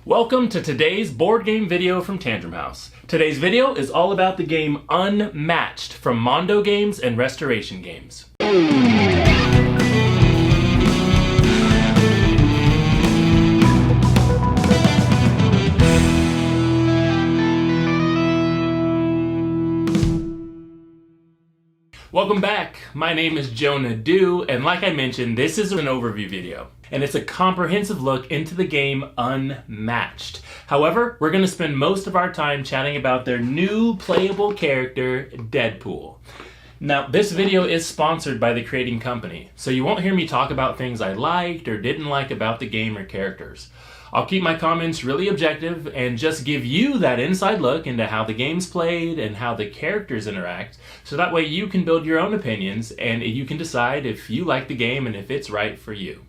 Welcome to today's board game video from Tantrum House. Today's video is all about the game Unmatched from Unmatched and Restoration Games. Welcome back. My name is Jonah, and like I mentioned, this is an overview video, and it's a comprehensive look into the game Unmatched. However, we're going to spend most of our time chatting about their new playable character, Deadpool. Now, this video is sponsored by the creating company, so you won't hear me talk about things I liked or didn't like about the game or characters. I'll keep my comments really objective and just give you that inside look into how the game's played and how the characters interact, so that way you can build your own opinions and you can decide if you like the game and if it's right for you.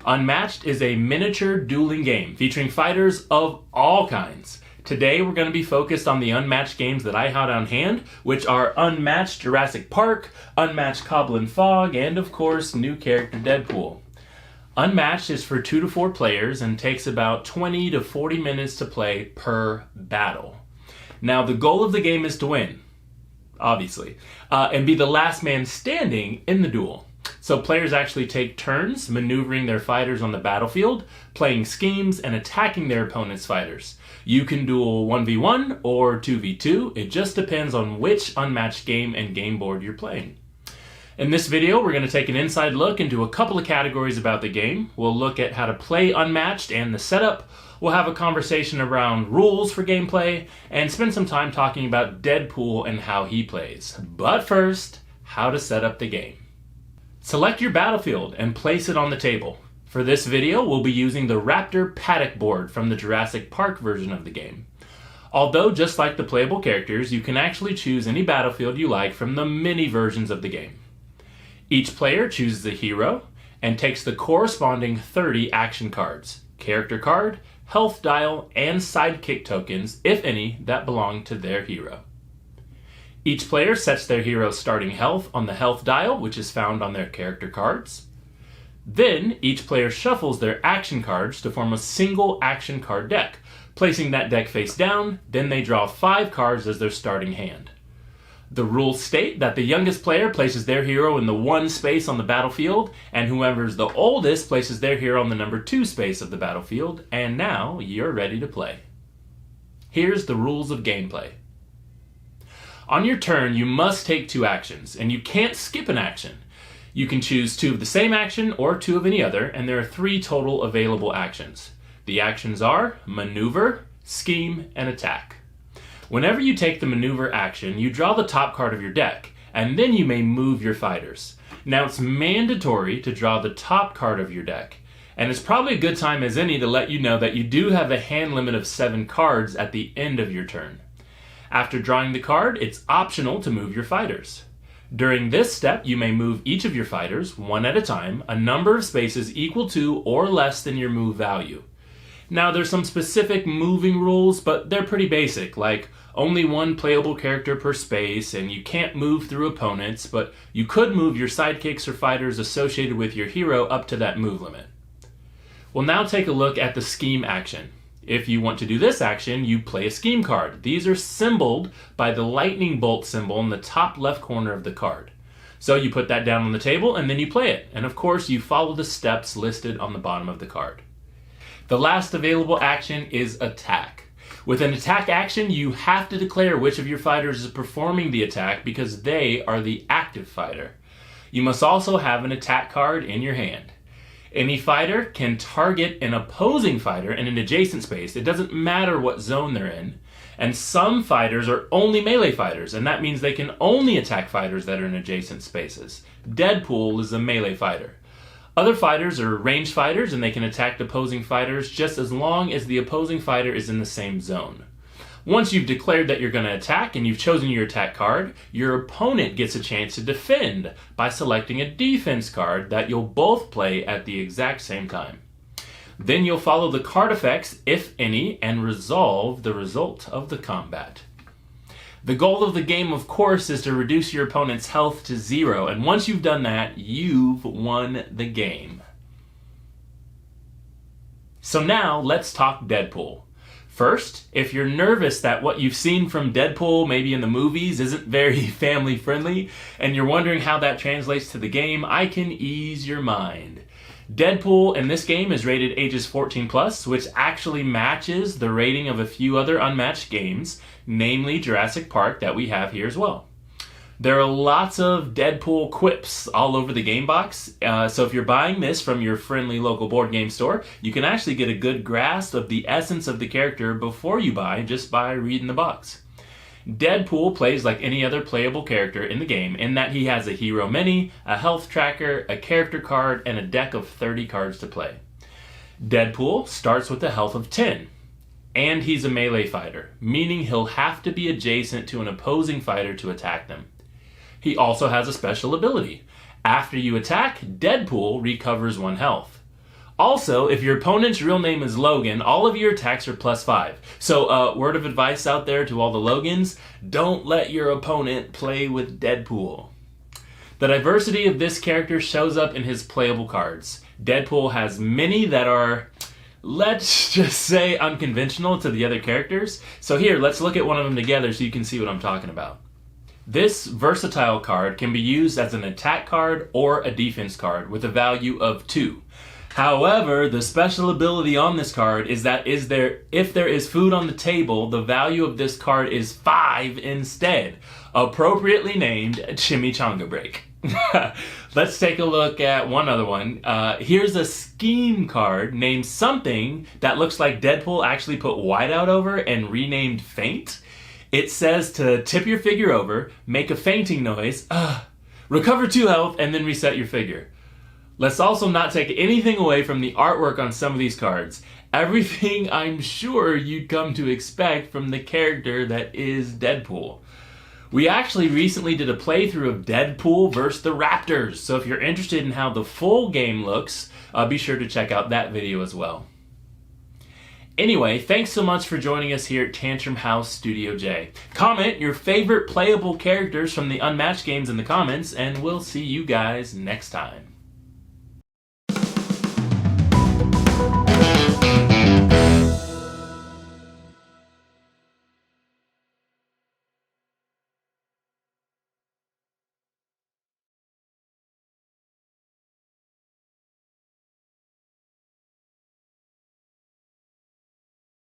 Unmatched is a miniature dueling game featuring fighters of all kinds. Today we're going to be focused on the Unmatched games that I had on hand, which are Unmatched Jurassic Park, Unmatched Goblin Fog, and of course new character Deadpool. Unmatched is for 2 to 4 players and takes about 20 to 40 minutes to play per battle. Now the goal of the game is to win, obviously, and be the last man standing in the duel. So players actually take turns maneuvering their fighters on the battlefield, playing schemes, and attacking their opponent's fighters. You can duel 1v1 or 2v2, it just depends on which Unmatched game and game board you're playing. In this video, we're going to take an inside look into a couple of categories about the game. We'll look at how to play Unmatched and the setup. We'll have a conversation around rules for gameplay and spend some time talking about Deadpool and how he plays. But first, how to set up the game. Select your battlefield and place it on the table. For this video, we'll be using the Raptor Paddock board from the Jurassic Park version of the game. Although, just like the playable characters, you can actually choose any battlefield you like from the mini versions of the game. Each player chooses a hero and takes the corresponding 30 action cards, character card, health dial, and sidekick tokens, if any, that belong to their hero. Each player sets their hero's starting health on the health dial, which is found on their character cards. Then, each player shuffles their action cards to form a single action card deck, placing that deck face down. Then they draw 5 cards as their starting hand. The rules state that the youngest player places their hero in the 1 space on the battlefield, and whoever's the oldest places their hero on the number 2 space of the battlefield, and now you're ready to play. Here's the rules of gameplay. On your turn, you must take 2 actions, and you can't skip an action. You can choose 2 of the same action or 2 of any other, and there are 3 total available actions. The actions are Maneuver, Scheme, and Attack. Whenever you take the maneuver action, you draw the top card of your deck, and then you may move your fighters. Now it's mandatory to draw the top card of your deck, and it's probably a good time as any to let you know that you do have a hand limit of 7 cards at the end of your turn. After drawing the card, it's optional to move your fighters. During this step, you may move each of your fighters, one at a time, a number of spaces equal to or less than your move value. Now there's some specific moving rules, but they're pretty basic, like only 1 playable character per space, and you can't move through opponents, but you could move your sidekicks or fighters associated with your hero up to that move limit. We'll now take a look at the scheme action. If you want to do this action, you play a scheme card. These are symboled by the lightning bolt symbol in the top left corner of the card. So you put that down on the table and then you play it, and of course you follow the steps listed on the bottom of the card. The last available action is Attack. With an attack action, you have to declare which of your fighters is performing the attack because they are the active fighter. You must also have an attack card in your hand. Any fighter can target an opposing fighter in an adjacent space. It doesn't matter what zone they're in. And some fighters are only melee fighters, and that means they can only attack fighters that are in adjacent spaces. Deadpool is a melee fighter. Other fighters are ranged fighters, and they can attack opposing fighters just as long as the opposing fighter is in the same zone. Once you've declared that you're going to attack and you've chosen your attack card, your opponent gets a chance to defend by selecting a defense card that you'll both play at the exact same time. Then you'll follow the card effects, if any, and resolve the result of the combat. The goal of the game, of course, is to reduce your opponent's health to 0, and once you've done that, you've won the game. So now let's talk Deadpool. First, if you're nervous that what you've seen from Deadpool, maybe in the movies, isn't very family friendly, and you're wondering how that translates to the game, I can ease your mind. Deadpool in this game is rated ages 14 plus, which actually matches the rating of a few other Unmatched games, namely Jurassic Park that we have here as well. There are lots of Deadpool quips all over the game box, so if you're buying this from your friendly local board game store, you can actually get a good grasp of the essence of the character before you buy, just by reading the box. Deadpool plays like any other playable character in the game in that he has a hero mini, a health tracker, a character card, and a deck of 30 cards to play. Deadpool starts with a health of 10. And he's a melee fighter, meaning he'll have to be adjacent to an opposing fighter to attack them. He also has a special ability. After you attack, Deadpool recovers 1 health. Also, if your opponent's real name is Logan, all of your attacks are +5. So, word of advice out there to all the Logans, don't let your opponent play with Deadpool. The diversity of this character shows up in his playable cards. Deadpool has many that are, let's just say, unconventional to the other characters. So here, let's look at one of them together so you can see what I'm talking about. This versatile card can be used as an attack card or a defense card with a value of 2. However, the special ability on this card is that if there is food on the table, the value of this card is 5 instead, appropriately named Chimichanga Break. Let's take a look at one other one. Here's a scheme card named something that looks like Deadpool actually put whiteout over and renamed Faint. It says to tip your figure over, make a fainting noise, recover 2 health, and then reset your figure. Let's also not take anything away from the artwork on some of these cards. Everything I'm sure you'd come to expect from the character that is Deadpool. We actually recently did a playthrough of Deadpool vs. the Raptors, so if you're interested in how the full game looks, be sure to check out that video as well. Anyway, thanks so much for joining us here at Tantrum House Studio J. Comment your favorite playable characters from the Unmatched games in the comments, and we'll see you guys next time.